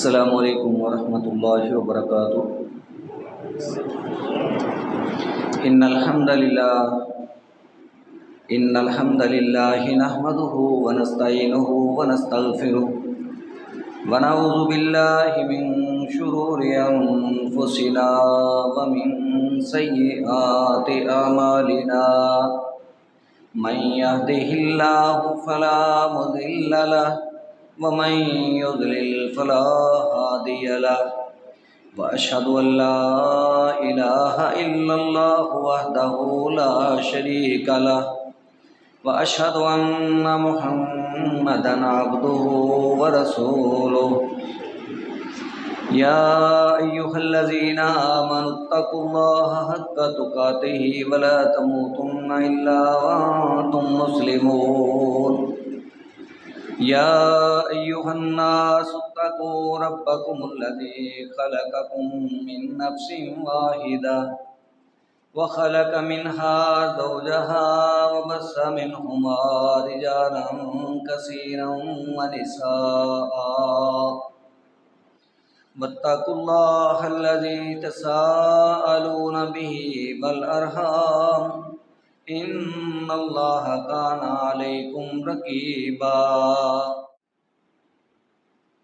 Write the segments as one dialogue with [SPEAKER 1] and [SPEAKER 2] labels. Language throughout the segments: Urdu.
[SPEAKER 1] السلام علیکم ورحمۃ اللہ وبرکاتہ۔ ان الحمد للہ نحمده ونستعینه ونستغفره ونعوذ باللہ من شرور انفسنا ومن سیئات اعمالنا، من يهده الله فلا مضل له ومن يضلل فلا هادي له، وأشهد أن لا إله إلا الله وحده لا شريك له، وأشهد أن محمدا عبده ورسوله۔ يا أيها الذين آمنوا اتقوا الله حق تقاته ولا تموتن إلا وأنتم مسلمون۔ يا أيها الناس اتقوا ربكم الذي خلقكم من نفس واحدة وخلق منها زوجها وبث منهما رجالا كثيرا ونساء، واتقوا الله الذي تساءلون به والأرحام ان اللہ کان علیکم رقیبا۔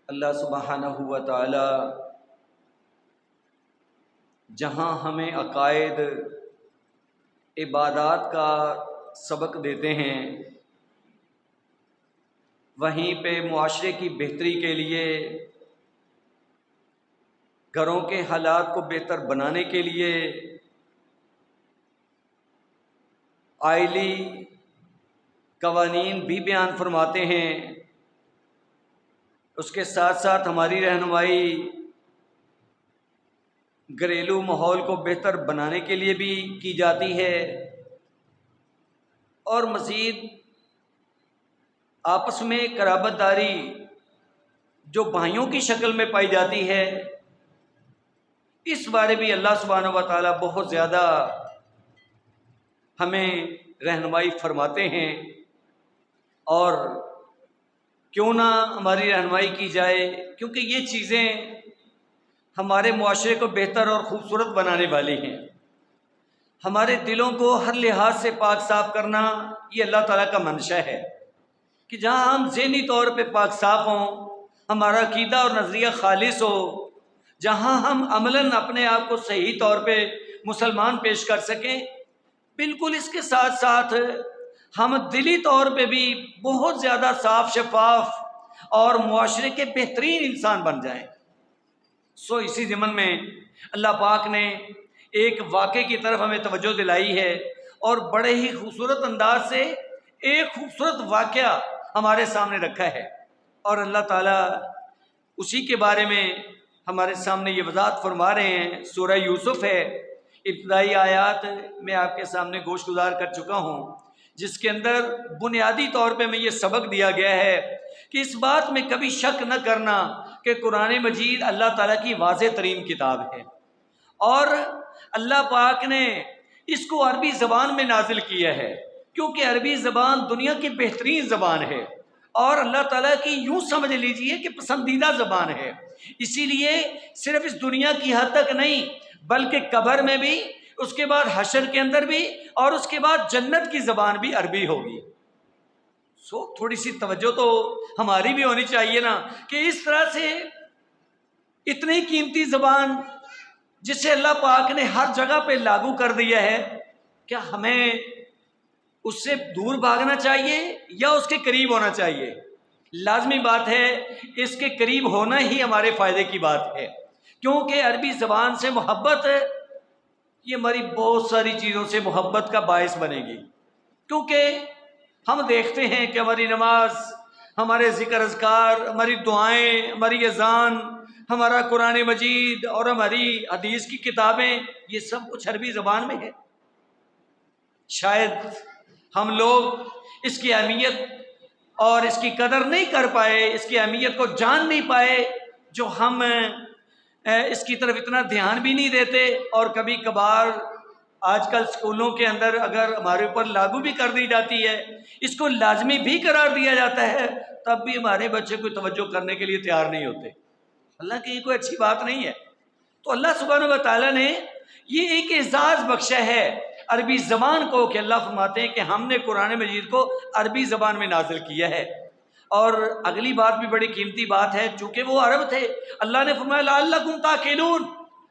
[SPEAKER 1] اللہ سبحانہ و تعالی جہاں ہمیں عقائد عبادات کا سبق دیتے ہیں، وہیں پہ معاشرے کی بہتری کے لیے، گھروں کے حالات کو بہتر بنانے کے لیے آئلی قوانین بھی بیان فرماتے ہیں۔ اس کے ساتھ ساتھ ہماری رہنمائی گھریلو ماحول کو بہتر بنانے کے لیے بھی کی جاتی ہے، اور مزید آپس میں قرابت داری جو بھائیوں کی شکل میں پائی جاتی ہے، اس بارے بھی اللہ سبحانہ و تعالیٰ بہت زیادہ ہمیں رہنمائی فرماتے ہیں۔ اور کیوں نہ ہماری رہنمائی کی جائے، کیونکہ یہ چیزیں ہمارے معاشرے کو بہتر اور خوبصورت بنانے والی ہیں۔ ہمارے دلوں کو ہر لحاظ سے پاک صاف کرنا یہ اللہ تعالیٰ کا منشا ہے کہ جہاں ہم ذہنی طور پہ پاک صاف ہوں، ہمارا عقیدہ اور نظریہ خالص ہو، جہاں ہم عملاً اپنے آپ کو صحیح طور پہ مسلمان پیش کر سکیں، بالکل اس کے ساتھ ساتھ ہم دلی طور پہ بھی بہت زیادہ صاف شفاف اور معاشرے کے بہترین انسان بن جائیں۔ اسی ضمن میں اللہ پاک نے ایک واقعے کی طرف ہمیں توجہ دلائی ہے، اور بڑے ہی خوبصورت انداز سے ایک خوبصورت واقعہ ہمارے سامنے رکھا ہے، اور اللہ تعالیٰ اسی کے بارے میں ہمارے سامنے یہ وضاحت فرما رہے ہیں۔ سورہ یوسف ہے، ابتدائی آیات میں آپ کے سامنے گوش گزار کر چکا ہوں، جس کے اندر بنیادی طور پہ میں یہ سبق دیا گیا ہے کہ اس بات میں کبھی شک نہ کرنا کہ قرآن مجید اللہ تعالیٰ کی واضح ترین کتاب ہے، اور اللہ پاک نے اس کو عربی زبان میں نازل کیا ہے، کیونکہ عربی زبان دنیا کی بہترین زبان ہے، اور اللہ تعالیٰ کی یوں سمجھ لیجئے کہ پسندیدہ زبان ہے۔ اسی لیے صرف اس دنیا کی حد تک نہیں، بلکہ قبر میں بھی، اس کے بعد حشر کے اندر بھی، اور اس کے بعد جنت کی زبان بھی عربی ہوگی۔ تھوڑی سی توجہ تو ہماری بھی ہونی چاہیے نا، کہ اس طرح سے اتنی قیمتی زبان جسے اللہ پاک نے ہر جگہ پہ لاگو کر دیا ہے، کیا ہمیں اس سے دور بھاگنا چاہیے یا اس کے قریب ہونا چاہیے؟ لازمی بات ہے اس کے قریب ہونا ہی ہمارے فائدے کی بات ہے، کیونکہ عربی زبان سے محبت یہ ہماری بہت ساری چیزوں سے محبت کا باعث بنے گی۔ کیونکہ ہم دیکھتے ہیں کہ ہماری نماز، ہمارے ذکر اذکار، ہماری دعائیں، ہماری اذان، ہمارا قرآن مجید اور ہماری حدیث کی کتابیں، یہ سب کچھ عربی زبان میں ہے۔ شاید ہم لوگ اس کی اہمیت اور اس کی قدر نہیں کر پائے، اس کی اہمیت کو جان نہیں پائے، جو ہم اس کی طرف اتنا دھیان بھی نہیں دیتے، اور کبھی کبھار آج کل اسکولوں کے اندر اگر ہمارے اوپر لاگو بھی کر دی جاتی ہے، اس کو لازمی بھی قرار دیا جاتا ہے، تب بھی ہمارے بچے کوئی توجہ کرنے کے لیے تیار نہیں ہوتے۔ اللہ کی یہ کوئی اچھی بات نہیں ہے۔ تو اللہ سبحانہ و تعالیٰ نے یہ ایک اعزاز بخشا ہے عربی زبان کو کہ اللہ فرماتے ہیں کہ ہم نے قرآن مجید کو عربی زبان میں نازل کیا ہے۔ اور اگلی بات بھی بڑی قیمتی بات ہے، چونکہ وہ عرب تھے، اللہ نے فرمایا لعلکم تعقلون،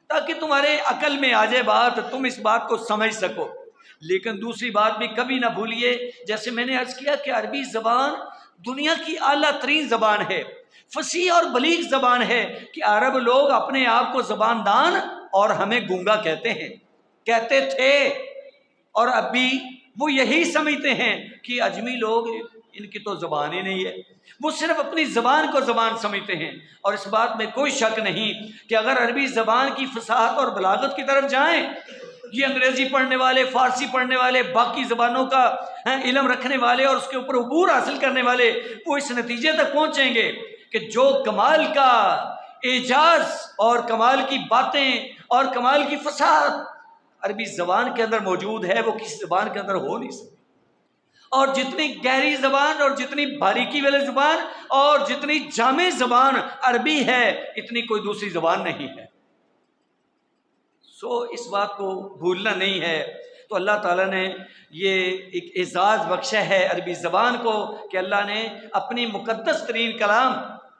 [SPEAKER 1] تاکہ تمہارے عقل میں آ جائے بات، تم اس بات کو سمجھ سکو۔ لیکن دوسری بات بھی کبھی نہ بھولیے، جیسے میں نے عرض کیا کہ عربی زبان دنیا کی اعلیٰ ترین زبان ہے، فصیح اور بلیغ زبان ہے، کہ عرب لوگ اپنے آپ کو زبان دان اور ہمیں گونگا کہتے ہیں، کہتے تھے، اور اب بھی وہ یہی سمجھتے ہیں کہ اجمی لوگ ان کی تو زبان ہی نہیں ہے، وہ صرف اپنی زبان کو زبان سمجھتے ہیں۔ اور اس بات میں کوئی شک نہیں کہ اگر عربی زبان کی فصاحت اور بلاغت کی طرف جائیں، یہ انگریزی پڑھنے والے، فارسی پڑھنے والے، باقی زبانوں کا علم رکھنے والے اور اس کے اوپر عبور حاصل کرنے والے، وہ اس نتیجے تک پہنچیں گے کہ جو کمال کا اعجاز اور کمال کی باتیں اور کمال کی فصاحت عربی زبان کے اندر موجود ہے، وہ کسی زبان کے اندر ہو نہیں سکتی۔ اور جتنی گہری زبان اور جتنی باریکی والی زبان اور جتنی جامع زبان عربی ہے، اتنی کوئی دوسری زبان نہیں ہے۔ سو اس بات کو بھولنا نہیں ہے۔ تو اللہ تعالیٰ نے یہ ایک اعزاز بخشا ہے عربی زبان کو کہ اللہ نے اپنی مقدس ترین کلام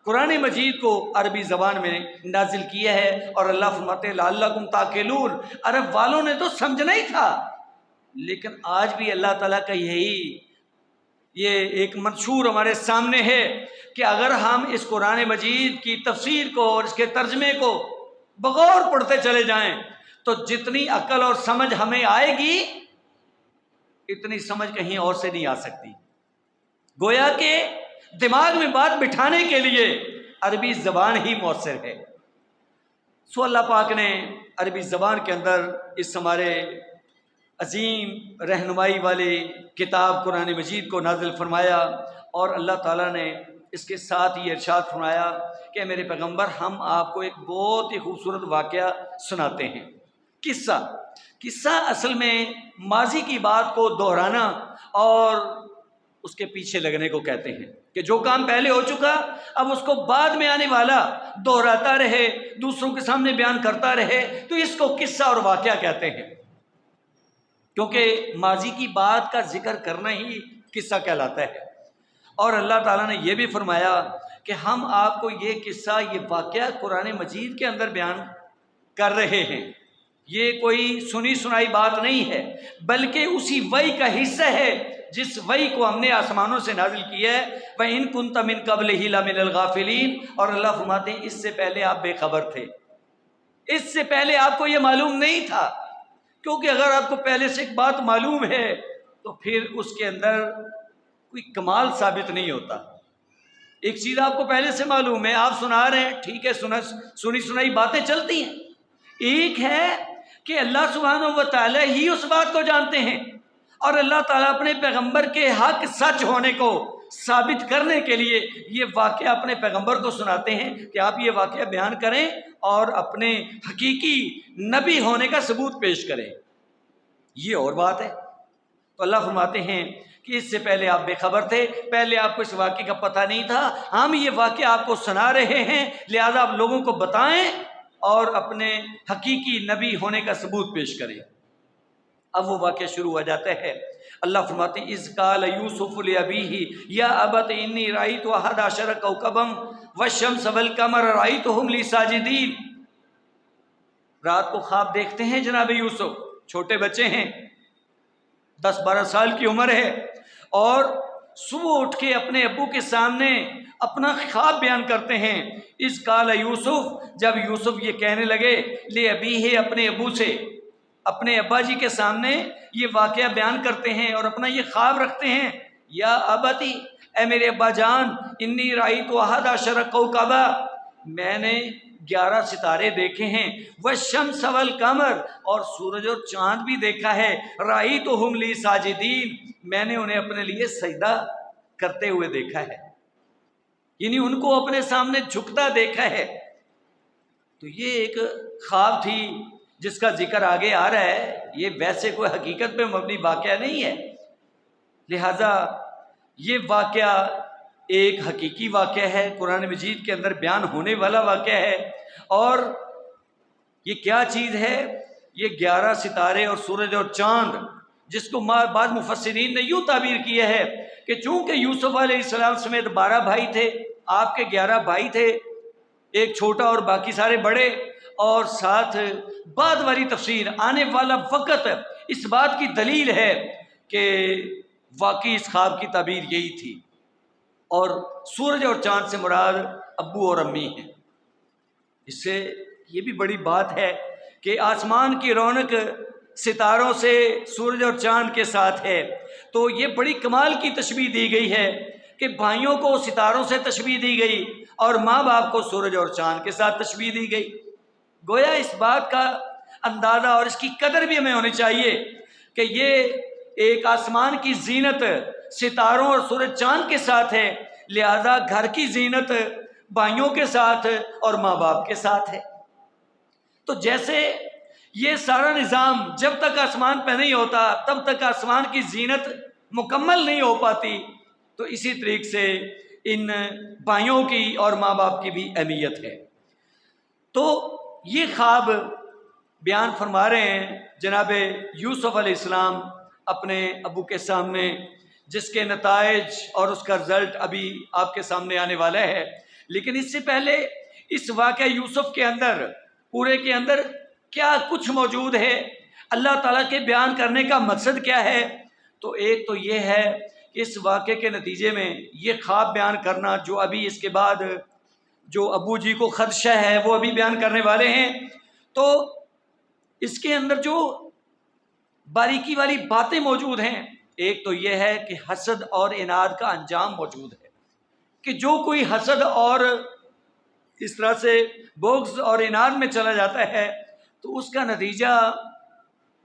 [SPEAKER 1] قرآن مجید کو عربی زبان میں نازل کیا ہے۔ اور اللہ فرماتے ہیں لعلکم تعقلون، عرب والوں نے تو سمجھنا ہی تھا، لیکن آج بھی اللہ تعالیٰ کا یہ ایک منشور ہمارے سامنے ہے کہ اگر ہم اس قرآن مجید کی تفسیر کو اور اس کے ترجمے کو بغور پڑھتے چلے جائیں تو جتنی عقل اور سمجھ ہمیں آئے گی، اتنی سمجھ کہیں اور سے نہیں آ سکتی۔ گویا کہ دماغ میں بات بٹھانے کے لیے عربی زبان ہی مؤثر ہے۔ سو اللہ پاک نے عربی زبان کے اندر اس ہمارے عظیم رہنمائی والی کتاب قرآن مجید کو نازل فرمایا، اور اللہ تعالیٰ نے اس کے ساتھ یہ ارشاد فرمایا کہ میرے پیغمبر ہم آپ کو ایک بہت ہی خوبصورت واقعہ سناتے ہیں۔ قصہ اصل میں ماضی کی بات کو دہرانا اور اس کے پیچھے لگنے کو کہتے ہیں، کہ جو کام پہلے ہو چکا اب اس کو بعد میں آنے والا دہراتا رہے، دوسروں کے سامنے بیان کرتا رہے، تو اس کو قصہ اور واقعہ کہتے ہیں، کیونکہ ماضی کی بات کا ذکر کرنا ہی قصہ کہلاتا ہے۔ اور اللہ تعالیٰ نے یہ بھی فرمایا کہ ہم آپ کو یہ قصہ، یہ واقعہ قرآن مجید کے اندر بیان کر رہے ہیں، یہ کوئی سنی سنائی بات نہیں ہے، بلکہ اسی وحی کا حصہ ہے جس وحی کو ہم نے آسمانوں سے نازل کیا ہے۔ وَإِن كُنتَ مِن قَبْلِهِ لَمِنَ الْغَافِلِينَ، اور اللہ فرماتے ہیں اس سے پہلے آپ بے خبر تھے، اس سے پہلے آپ کو یہ معلوم نہیں تھا، کیونکہ اگر آپ کو پہلے سے ایک بات معلوم ہے تو پھر اس کے اندر کوئی کمال ثابت نہیں ہوتا۔ ایک چیز آپ کو پہلے سے معلوم ہے، آپ سنا رہے ہیں، ٹھیک ہے، سنی سنائی باتیں چلتی ہیں۔ ایک ہے کہ اللہ سبحانہ و تعالیٰ ہی اس بات کو جانتے ہیں، اور اللہ تعالیٰ اپنے پیغمبر کے حق سچ ہونے کو ثابت کرنے کے لیے یہ واقعہ اپنے پیغمبر کو سناتے ہیں کہ آپ یہ واقعہ بیان کریں اور اپنے حقیقی نبی ہونے کا ثبوت پیش کریں۔ یہ اور بات ہے۔ تو اللہ فرماتے ہیں کہ اس سے پہلے آپ بے خبر تھے، پہلے آپ کو اس واقعے کا پتہ نہیں تھا، ہم یہ واقعہ آپ کو سنا رہے ہیں، لہذا آپ لوگوں کو بتائیں اور اپنے حقیقی نبی ہونے کا ثبوت پیش کریں۔ اب وہ واقعہ شروع ہو جاتا ہے۔ اللہ فرماتے ہیں اذ قال یوسف لابیہ یا ابت انی رأیت احد عشر کوکبا والشمس والقمر رأیتهم لی ساجدین۔ رات کو خواب دیکھتے ہیں جناب یوسف، چھوٹے بچے ہیں، 10-12 سال کی عمر ہے، اور صبح اٹھ کے اپنے ابو کے سامنے اپنا خواب بیان کرتے ہیں۔ اذ قال یوسف، جب یوسف یہ کہنے لگے لابیہ، اپنے ابو سے، اپنے ابا جی کے سامنے یہ واقعہ بیان کرتے ہیں اور اپنا یہ خواب رکھتے ہیں، یا ابتی، اے میرے ابا جان، انی رأیت احد عشر کوکبا، میں نے 11 ستارے دیکھے ہیں، والشمس والقمر، اور سورج اور چاند بھی دیکھا ہے، رأیتہم لی ساجدین، میں نے انہیں اپنے لیے سجدہ کرتے ہوئے دیکھا ہے، یعنی ان کو اپنے سامنے جھکتا دیکھا ہے۔ تو یہ ایک خواب تھی جس کا ذکر آگے آ رہا ہے، یہ ویسے کوئی حقیقت پہ مبنی واقعہ نہیں ہے، لہذا یہ واقعہ ایک حقیقی واقعہ ہے، قرآن مجید کے اندر بیان ہونے والا واقعہ ہے۔ اور یہ کیا چیز ہے؟ یہ 11 ستارے اور سورج اور چاند، جس کو بعض مفسرین نے یوں تعبیر کیا ہے کہ چونکہ یوسف علیہ السلام سمیت 12 بھائی تھے، آپ کے 11 بھائی تھے، ایک چھوٹا اور باقی سارے بڑے، اور ساتھ بعد والی تفسیر آنے والا وقت اس بات کی دلیل ہے کہ واقعی اس خواب کی تعبیر یہی تھی، اور سورج اور چاند سے مراد ابو اور امی ہیں۔ اس سے یہ بھی بڑی بات ہے کہ آسمان کی رونق ستاروں سے، سورج اور چاند کے ساتھ ہے، تو یہ بڑی کمال کی تشبیہ دی گئی ہے کہ بھائیوں کو ستاروں سے تشبیہ دی گئی اور ماں باپ کو سورج اور چاند کے ساتھ تشبیہ دی گئی۔ گویا اس بات کا اندازہ اور اس کی قدر بھی ہمیں ہونی چاہیے کہ یہ ایک آسمان کی زینت ستاروں اور سورج چاند کے ساتھ ہے، لہذا گھر کی زینت بھائیوں کے ساتھ اور ماں باپ کے ساتھ ہے۔ تو جیسے یہ سارا نظام جب تک آسمان پہ نہیں ہوتا تب تک آسمان کی زینت مکمل نہیں ہو پاتی، تو اسی طریقے سے ان بھائیوں کی اور ماں باپ کی بھی اہمیت ہے۔ تو یہ خواب بیان فرما رہے ہیں جناب یوسف علیہ السلام اپنے ابو کے سامنے، جس کے نتائج اور اس کا رزلٹ ابھی آپ کے سامنے آنے والا ہے۔ لیکن اس سے پہلے اس واقعہ یوسف کے اندر، پورے کے اندر کیا کچھ موجود ہے، اللہ تعالیٰ کے بیان کرنے کا مقصد کیا ہے؟ تو ایک تو یہ ہے کہ اس واقعے کے نتیجے میں یہ خواب بیان کرنا، جو ابھی اس کے بعد جو ابو جی کو خدشہ ہے وہ ابھی بیان کرنے والے ہیں، تو اس کے اندر جو باریکی والی باتیں موجود ہیں، ایک تو یہ ہے کہ حسد اور اناد کا انجام موجود ہے، کہ جو کوئی حسد اور اس طرح سے بغض اور اناد میں چلا جاتا ہے تو اس کا نتیجہ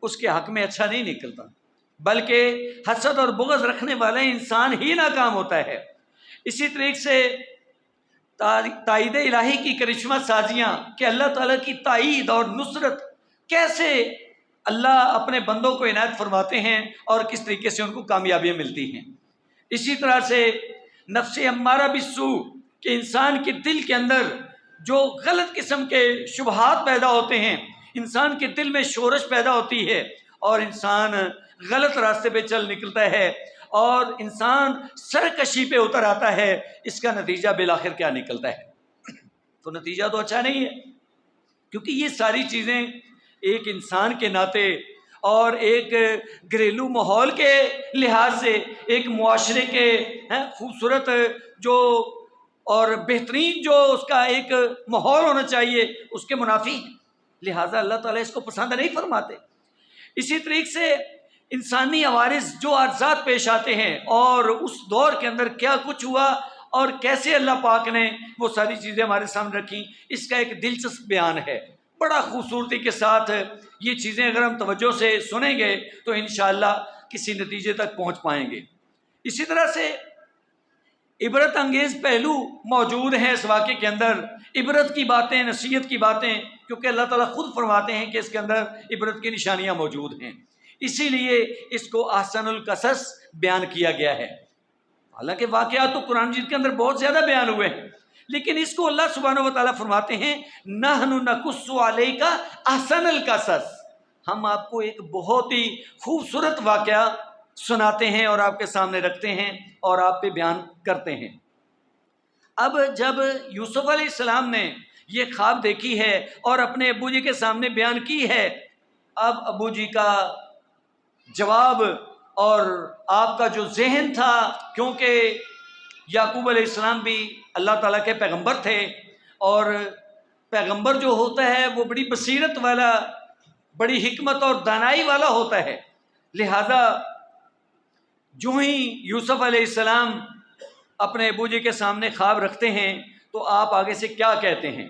[SPEAKER 1] اس کے حق میں اچھا نہیں نکلتا، بلکہ حسد اور بغض رکھنے والا انسان ہی ناکام ہوتا ہے۔ اسی طریقے سے تائید الہی کی کرشمہ سازیاں، کہ اللہ تعالیٰ کی تائید اور نصرت کیسے اللہ اپنے بندوں کو عنایت فرماتے ہیں اور کس طریقے سے ان کو کامیابیاں ملتی ہیں۔ اسی طرح سے نفس امارہ بالسوء، کہ انسان کے دل کے اندر جو غلط قسم کے شبہات پیدا ہوتے ہیں، انسان کے دل میں شورش پیدا ہوتی ہے اور انسان غلط راستے پہ چل نکلتا ہے اور انسان سرکشی پہ اتر آتا ہے۔ اس کا نتیجہ بالآخر کیا نکلتا ہے؟ تو نتیجہ تو اچھا نہیں ہے، کیونکہ یہ ساری چیزیں ایک انسان کے ناطے اور ایک گھریلو ماحول کے لحاظ سے، ایک معاشرے کے خوبصورت جو اور بہترین جو اس کا ایک ماحول ہونا چاہیے اس کے منافی ہیں، لہٰذا اللہ تعالیٰ اس کو پسند نہیں فرماتے۔ اسی طریقے سے انسانی عوارض جو عارضات پیش آتے ہیں اور اس دور کے اندر کیا کچھ ہوا اور کیسے اللہ پاک نے وہ ساری چیزیں ہمارے سامنے رکھیں، اس کا ایک دلچسپ بیان ہے، بڑا خوبصورتی کے ساتھ۔ یہ چیزیں اگر ہم توجہ سے سنیں گے تو انشاءاللہ کسی نتیجے تک پہنچ پائیں گے۔ اسی طرح سے عبرت انگیز پہلو موجود ہیں اس واقعے کے اندر، عبرت کی باتیں، نصیحت کی باتیں، کیونکہ اللہ تعالیٰ خود فرماتے ہیں کہ اس کے اندر عبرت کی نشانیاں موجود ہیں، اسی لیے اس کو احسن القصص بیان کیا گیا ہے۔ حالانکہ واقعات تو قرآن مجید کے اندر بہت زیادہ بیان ہوئے ہیں، لیکن اس کو اللہ سبحانہ و تعالیٰ فرماتے ہیں نحن نقص علیک احسن القصص، ہم آپ کو ایک بہت ہی خوبصورت واقعہ سناتے ہیں اور آپ کے سامنے رکھتے ہیں اور آپ پہ بیان کرتے ہیں۔ اب جب یوسف علیہ السلام نے یہ خواب دیکھی ہے اور اپنے ابو جی کے سامنے بیان کی ہے، اب ابو جی کا جواب اور آپ کا جو ذہن تھا، کیونکہ یعقوب علیہ السلام بھی اللہ تعالیٰ کے پیغمبر تھے اور پیغمبر جو ہوتا ہے وہ بڑی بصیرت والا، بڑی حکمت اور دانائی والا ہوتا ہے، لہذا جو ہی یوسف علیہ السلام اپنے ابو جی کے سامنے خواب رکھتے ہیں تو آپ آگے سے کیا کہتے ہیں؟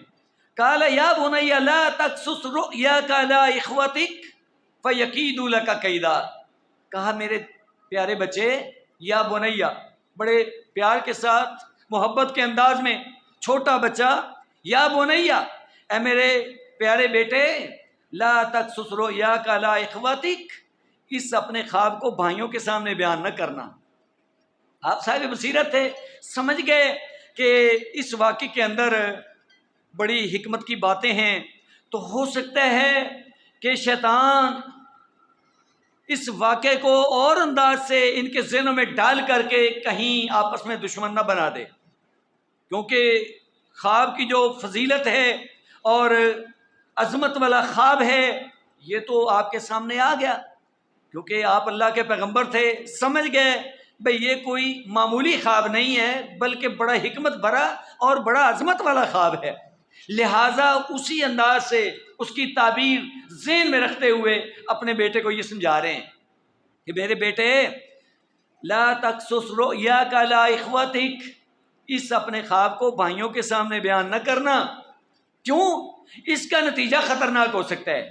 [SPEAKER 1] قال یا بنی لا تقصص رؤیاک علی اخوتک فیکیدوا لک کیدا، کہا میرے پیارے بچے، یا بنیا، بڑے پیار کے ساتھ محبت کے انداز میں، چھوٹا بچہ، یا بنیا، اے میرے پیارے بیٹے، لا تقصص رؤیاک علی اخوتک، اس اپنے خواب کو بھائیوں کے سامنے بیان نہ کرنا، آپ صاحب بصیرت تھے، سمجھ گئے کہ اس واقعے کے اندر بڑی حکمت کی باتیں ہیں، تو ہو سکتا ہے کہ شیطان اس واقعے کو اور انداز سے ان کے ذہنوں میں ڈال کر کے کہیں آپس میں دشمن نہ بنا دے، کیونکہ خواب کی جو فضیلت ہے اور عظمت والا خواب ہے یہ تو آپ کے سامنے آ گیا، کیونکہ آپ اللہ کے پیغمبر تھے، سمجھ گئے بھئی یہ کوئی معمولی خواب نہیں ہے بلکہ بڑا حکمت بھرا اور بڑا عظمت والا خواب ہے، لہٰذا اسی انداز سے اس کی تعبیر ذہن میں رکھتے ہوئے اپنے بیٹے کو یہ سمجھا رہے ہیں کہ میرے بیٹے لا تقصص رؤیاک علی اخوتک، اس اپنے خواب کو بھائیوں کے سامنے بیان نہ کرنا، کیوں؟ اس کا نتیجہ خطرناک ہو سکتا ہے۔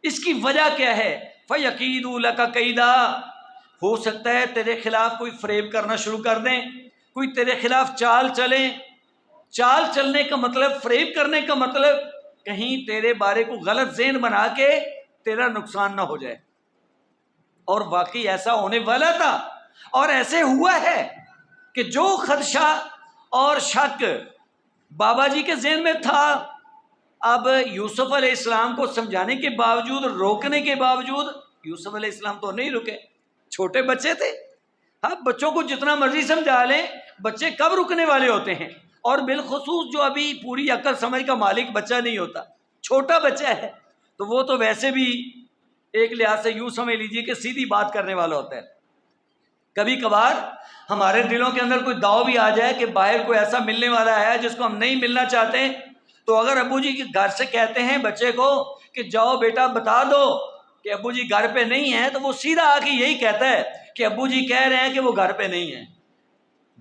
[SPEAKER 1] اس کی وجہ کیا ہے؟ فَيَكِيدُوا لَكَ كَيْدًا، ہو سکتا ہے تیرے خلاف کوئی فریب کرنا شروع کر دیں، کوئی تیرے خلاف چال چلیں۔ چال چلنے کا مطلب، فریب کرنے کا مطلب کہیں تیرے بارے کو غلط ذہن بنا کے تیرا نقصان نہ ہو جائے، اور واقعی ایسا ہونے والا تھا اور ایسے ہوا ہے کہ جو خدشہ اور شک بابا جی کے ذہن میں تھا، اب یوسف علیہ السلام کو سمجھانے کے باوجود، روکنے کے باوجود، یوسف علیہ السلام تو نہیں رکے، چھوٹے بچے تھے۔ ہاں، بچوں کو جتنا مرضی سمجھا لیں، بچے کب رکنے والے ہوتے ہیں، اور بالخصوص جو ابھی پوری عقل سمجھ کا مالک بچہ نہیں ہوتا، چھوٹا بچہ ہے، تو وہ تو ویسے بھی ایک لحاظ سے یوں سمجھ لیجیے کہ سیدھی بات کرنے والا ہوتا ہے۔ کبھی کبھار ہمارے دلوں کے اندر کوئی داؤ بھی آ جائے کہ باہر کوئی ایسا ملنے والا ہے جس کو ہم نہیں ملنا چاہتے، تو اگر ابو جی کے گھر سے کہتے ہیں بچے کو کہ جاؤ بیٹا بتا دو کہ ابو جی گھر پہ نہیں ہیں، تو وہ سیدھا آ کے یہی کہتا ہے کہ ابو جی کہہ رہے ہیں کہ وہ گھر پہ نہیں ہیں۔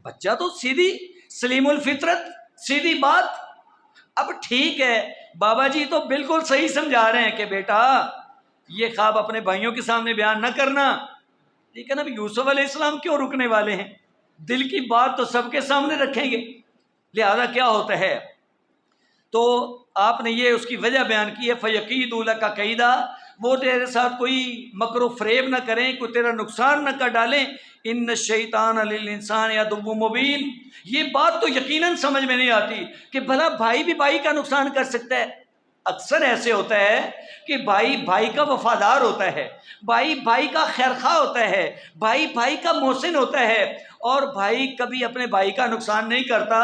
[SPEAKER 1] بچہ تو سیدھی سلیم الفطرت، سیدھی بات۔ اب ٹھیک ہے، بابا جی تو بالکل صحیح سمجھا رہے ہیں کہ بیٹا یہ خواب اپنے بھائیوں کے سامنے بیان نہ کرنا، لیکن اب یوسف علیہ السلام کیوں رکنے والے ہیں؟ دل کی بات تو سب کے سامنے رکھیں گے۔ لہذا کیا ہوتا ہے، تو آپ نے یہ اس کی وجہ بیان کی ہے، فَيَكِيدُوا لَكَ كَيْدًا، وہ تیرے ساتھ کوئی مکر و فریب نہ کریں، کوئی تیرا نقصان نہ کر ڈالیں۔ ان الشیطان للانسان عدو مبین، یہ بات تو یقیناً سمجھ میں نہیں آتی کہ بھلا بھائی بھی بھائی کا نقصان کر سکتا ہے۔ اکثر ایسے ہوتا ہے کہ بھائی بھائی کا وفادار ہوتا ہے، بھائی بھائی کا خیرخواہ ہوتا ہے، بھائی بھائی کا محسن ہوتا ہے، اور بھائی کبھی اپنے بھائی کا نقصان نہیں کرتا،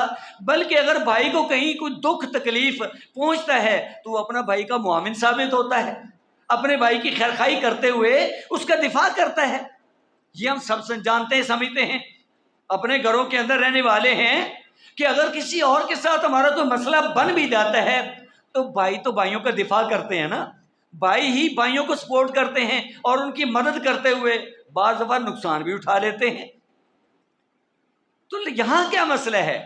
[SPEAKER 1] بلکہ اگر بھائی کو کہیں کوئی دکھ تکلیف پہنچتا ہے تو وہ اپنا بھائی کا معاون ثابت ہوتا ہے، اپنے بھائی کی خیرخواہی کرتے ہوئے اس کا دفاع کرتا ہے۔ یہ ہم سب جانتے ہیں، سمجھتے ہیں، اپنے گھروں کے اندر رہنے والے ہیں کہ اگر کسی اور کے ساتھ ہمارا کوئی مسئلہ بن بھی جاتا ہے تو بھائی تو بھائیوں کا دفاع کرتے ہیں نا، بھائی ہی بھائیوں کو سپورٹ کرتے ہیں اور ان کی مدد کرتے ہوئے بعض دفعہ نقصان بھی اٹھا لیتے ہیں۔ تو یہاں کیا مسئلہ ہے؟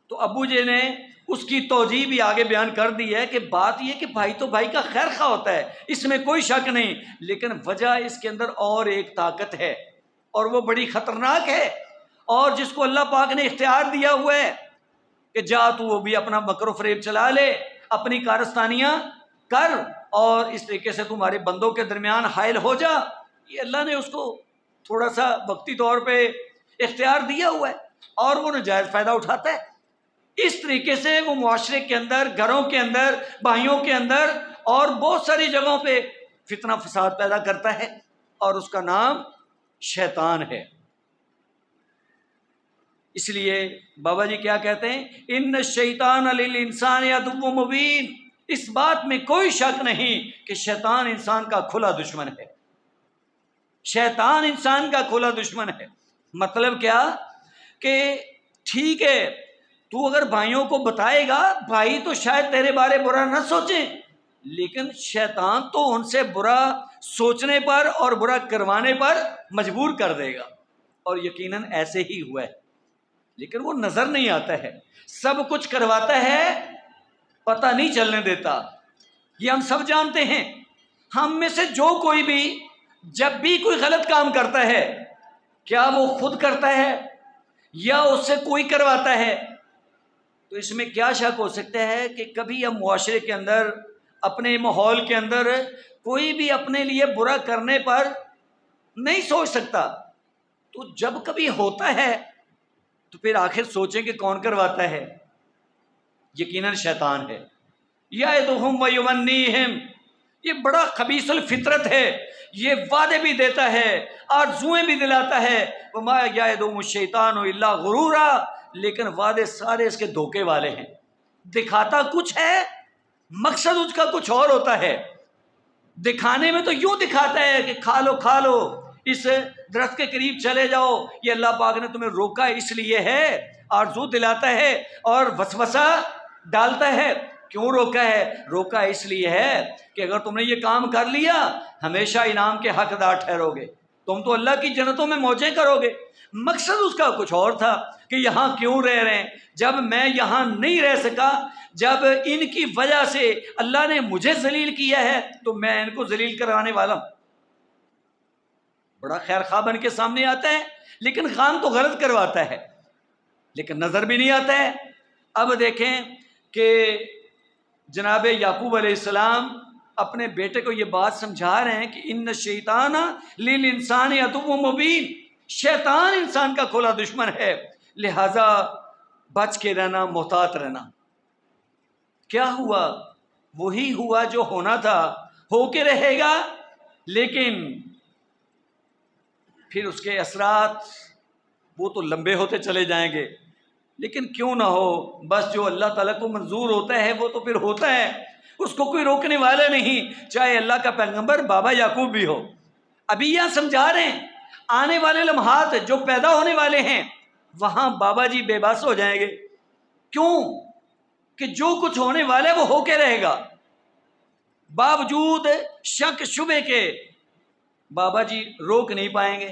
[SPEAKER 1] تو ابو جی نے اس کی توجیہ بھی آگے بیان کر دی ہے کہ بات یہ کہ بھائی تو بھائی کا خیر خواہ ہوتا ہے، اس میں کوئی شک نہیں، لیکن وجہ اس کے اندر اور ایک طاقت ہے اور وہ بڑی خطرناک ہے، اور جس کو اللہ پاک نے اختیار دیا ہوا ہے کہ جا تو وہ بھی اپنا مکر و فریب چلا لے، اپنی کارستانیاں کر، اور اس طریقے سے تمہارے بندوں کے درمیان حائل ہو جا۔ یہ اللہ نے اس کو تھوڑا سا وقتی طور پہ اختیار دیا ہوا ہے، اور وہ ناجائز فائدہ اٹھاتا ہے۔ اس طریقے سے وہ معاشرے کے اندر، گھروں کے اندر، بھائیوں کے اندر اور بہت ساری جگہوں پہ فتنہ فساد پیدا کرتا ہے، اور اس کا نام شیطان ہے۔ اس لیے بابا جی کیا کہتے ہیں، ان الشیطان للانسان عدو مبین، اس بات میں کوئی شک نہیں کہ شیطان انسان کا کھلا دشمن ہے، شیطان انسان کا کھلا دشمن ہے۔ مطلب کیا کہ ٹھیک ہے تو اگر بھائیوں کو بتائے گا، بھائی تو شاید تیرے بارے برا نہ سوچیں، لیکن شیطان تو ان سے برا سوچنے پر اور برا کروانے پر مجبور کر دے گا، اور یقیناً ایسے ہی ہوا ہے، لیکن وہ نظر نہیں آتا ہے، سب کچھ کرواتا ہے، پتہ نہیں چلنے دیتا۔ یہ ہم سب جانتے ہیں، ہم میں سے جو کوئی بھی جب بھی کوئی غلط کام کرتا ہے، کیا وہ خود کرتا ہے یا اس سے کوئی کرواتا ہے؟ تو اس میں کیا شک ہو سکتا ہے کہ کبھی ہم معاشرے کے اندر، اپنے ماحول کے اندر کوئی بھی اپنے لیے برا کرنے پر نہیں سوچ سکتا، تو جب کبھی ہوتا ہے تو پھر آخر سوچیں کہ کون کرواتا ہے؟ یقیناً شیطان ہے۔ یعدہم ویمنیہم، یہ بڑا خبیث الفطرت ہے، یہ وعدے بھی دیتا ہے، آرزوئیں بھی دلاتا ہے۔ وما یعدہم الشیطان الا غرورا، لیکن وعدے سارے اس کے دھوکے والے ہیں، دکھاتا کچھ ہے، مقصد اس کا کچھ اور ہوتا ہے۔ دکھانے میں تو یوں دکھاتا ہے کہ کھا لو کھا لو، اس درخت کے قریب چلے جاؤ، یہ اللہ پاک نے تمہیں روکا اس لیے ہے، آرزو دلاتا ہے اور وسوسہ ڈالتا ہے۔ کیوں روکا ہے؟ روکا اس لیے ہے کہ اگر تم نے یہ کام کر لیا ہمیشہ انعام کے حقدار ٹھہرو گے، تم تو اللہ کی جنتوں میں موجیں کرو گے۔ مقصد اس کا کچھ اور تھا کہ یہاں کیوں رہ رہے ہیں، جب میں یہاں نہیں رہ سکا، جب ان کی وجہ سے اللہ نے مجھے ذلیل کیا ہے تو میں ان کو ذلیل کرانے والا ہوں۔ بڑا خیر خواہ بن کے سامنے آتا ہے لیکن کام تو غلط کرواتا ہے، لیکن نظر بھی نہیں آتا ہے۔ اب دیکھیں کہ جناب یعقوب علیہ السلام اپنے بیٹے کو یہ بات سمجھا رہے ہیں کہ ان الشیطان للانسان عدو مبین، شیطان انسان کا کھلا دشمن ہے، لہذا بچ کے رہنا، محتاط رہنا۔ کیا ہوا؟ وہی ہوا جو ہونا تھا، ہو کے رہے گا، لیکن پھر اس کے اثرات وہ تو لمبے ہوتے چلے جائیں گے، لیکن کیوں نہ ہو، بس جو اللہ تعالیٰ کو منظور ہوتا ہے وہ تو پھر ہوتا ہے، اس کو کوئی روکنے والا نہیں، چاہے اللہ کا پیغمبر بابا یعقوب بھی ہو۔ ابھی یہاں سمجھا رہے ہیں آنے والے لمحات جو پیدا ہونے والے ہیں وہاں بابا جی بے بس ہو جائیں گے۔ کیوں؟ کہ جو کچھ ہونے والا ہے وہ ہو کے رہے گا، باوجود شک شبے کے بابا جی روک نہیں پائیں گے۔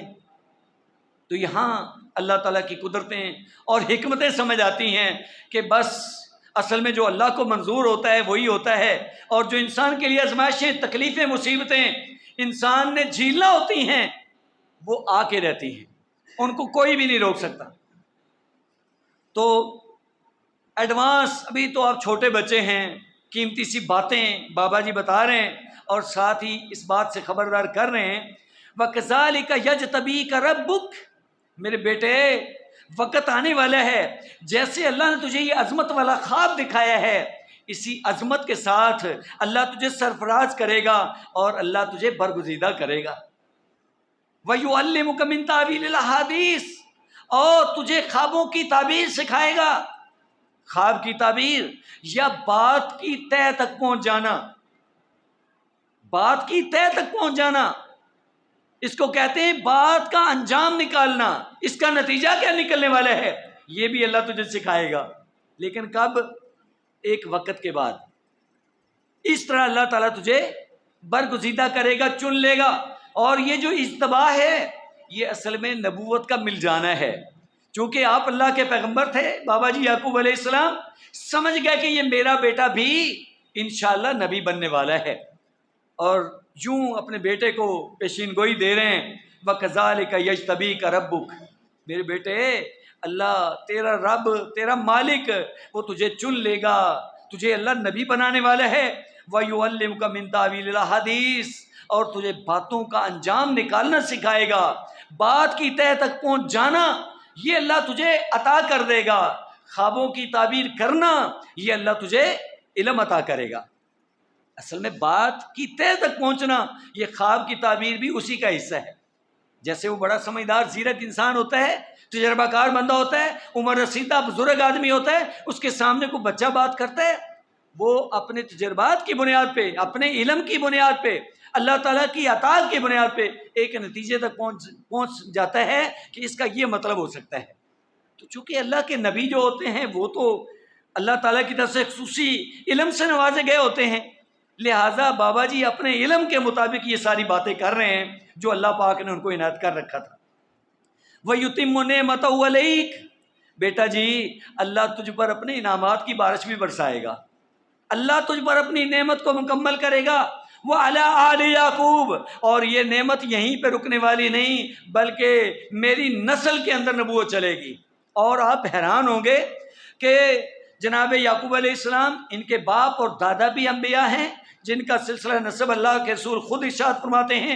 [SPEAKER 1] تو یہاں اللہ تعالیٰ کی قدرتیں اور حکمتیں سمجھ آتی ہیں کہ بس اصل میں جو اللہ کو منظور ہوتا ہے وہی ہوتا ہے، اور جو انسان کے لیے آزمائشیں، تکلیفیں، مصیبتیں انسان نے جھیلنا ہوتی ہیں وہ آ کے رہتی ہیں، ان کو کوئی بھی نہیں روک سکتا۔ تو ایڈوانس، ابھی تو آپ چھوٹے بچے ہیں، قیمتی سی باتیں بابا جی بتا رہے ہیں اور ساتھ ہی اس بات سے خبردار کر رہے ہیں وَكَذَلِكَ يَجْتَبِيكَ رَبُّكَ، میرے بیٹے وقت آنے والا ہے، جیسے اللہ نے تجھے یہ عظمت والا خواب دکھایا ہے، اسی عظمت کے ساتھ اللہ تجھے سرفراز کرے گا اور اللہ تجھے برگزیدہ کرے گا۔ وَيُعَلِّمُكَ مِن تَأْوِيلِ الْأَحَادِيثِ، اور تجھے خوابوں کی تعبیر سکھائے گا۔ خواب کی تعبیر یا بات کی تہ تک پہنچ جانا، بات کی تہ تک پہنچ جانا، اس کو کہتے ہیں بات کا انجام نکالنا، اس کا نتیجہ کیا نکلنے والا ہے یہ بھی اللہ تجھے سکھائے گا، لیکن کب؟ ایک وقت کے بعد۔ اس طرح اللہ تعالیٰ تجھے برگزیدہ کرے گا، چن لے گا۔ اور یہ جو اجتباع ہے یہ اصل میں نبوت کا مل جانا ہے، چونکہ آپ اللہ کے پیغمبر تھے، بابا جی یعقوب علیہ السلام سمجھ گئے کہ یہ میرا بیٹا بھی انشاءاللہ نبی بننے والا ہے، اور یوں اپنے بیٹے کو پیشین گوئی دے رہے ہیں وَكَذَلِكَ يَجْتَبِيكَ رَبُّكَ، میرے بیٹے اللہ تیرا رب، تیرا مالک وہ تجھے چن لے گا، تجھے اللہ نبی بنانے والا ہے۔ وَيُعَلِّمُكَ مِن تَأْوِيلِ الْأَحَادِيثِ، اور تجھے باتوں کا انجام نکالنا سکھائے گا، بات کی تہ تک پہنچ جانا یہ اللہ تجھے عطا کر دے گا، خوابوں کی تعبیر کرنا یہ اللہ تجھے علم عطا کرے گا۔ اصل میں بات کی تہ تک پہنچنا یہ خواب کی تعبیر بھی اسی کا حصہ ہے۔ جیسے وہ بڑا سمجھدار زیرک انسان ہوتا ہے، تجربہ کار بندہ ہوتا ہے، عمر رسیدہ بزرگ آدمی ہوتا ہے، اس کے سامنے کوئی بچہ بات کرتا ہے، وہ اپنے تجربات کی بنیاد پہ، اپنے علم کی بنیاد پہ، اللہ تعالیٰ کی عطا کی بنیاد پہ ایک نتیجے تک پہنچ جاتا ہے کہ اس کا یہ مطلب ہو سکتا ہے۔ تو چونکہ اللہ کے نبی جو ہوتے ہیں وہ تو اللہ تعالیٰ کی طرف سے خصوصی علم سے نوازے گئے ہوتے ہیں، لہٰذا بابا جی اپنے علم کے مطابق یہ ساری باتیں کر رہے ہیں جو اللہ پاک نے ان کو عنایت کر رکھا تھا۔ وَيُتِمُّ نِعْمَتَهُ عَلَيْكَ، بیٹا جی اللہ تجھ پر اپنے انعامات کی بارش بھی برسائے گا، اللہ تجھ پر اپنی نعمت کو مکمل کرے گا۔ وَعَلَىٰ آلِ یعقوب، اور یہ نعمت یہیں پہ رکنے والی نہیں بلکہ میری نسل کے اندر نبوت چلے گی۔ اور آپ حیران ہوں گے کہ جناب یعقوب علیہ السلام ان کے باپ اور دادا بھی انبیاء ہیں، جن کا سلسلہ نسب اللہ کے رسول خود ارشاد فرماتے ہیں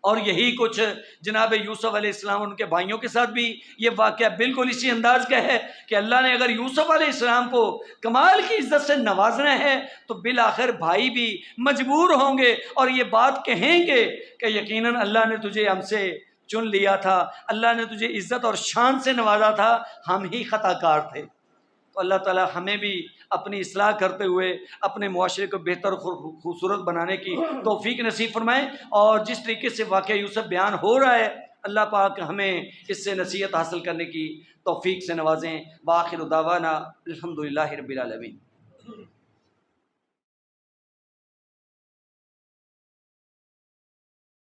[SPEAKER 1] اور یہی کچھ جناب یوسف علیہ السلام ان کے بھائیوں کے ساتھ بھی یہ واقعہ بالکل اسی انداز کا ہے کہ اللہ نے اگر یوسف علیہ السلام کو کمال کی عزت سے نوازنا ہے تو بالآخر بھائی بھی مجبور ہوں گے اور یہ بات کہیں گے کہ یقیناً اللہ نے تجھے ہم سے چن لیا تھا، اللہ نے تجھے عزت اور شان سے نوازا تھا، ہم ہی خطا کار تھے۔ تو اللہ تعالی ہمیں بھی اپنی اصلاح کرتے ہوئے اپنے معاشرے کو بہتر خوبصورت بنانے کی توفیق نصیب فرمائیں، اور جس طریقے سے واقعہ یوسف بیان ہو رہا ہے اللہ پاک ہمیں اس سے نصیحت حاصل کرنے کی توفیق سے نوازیں۔ وآخر دعوانا الحمدللہ رب العالمین۔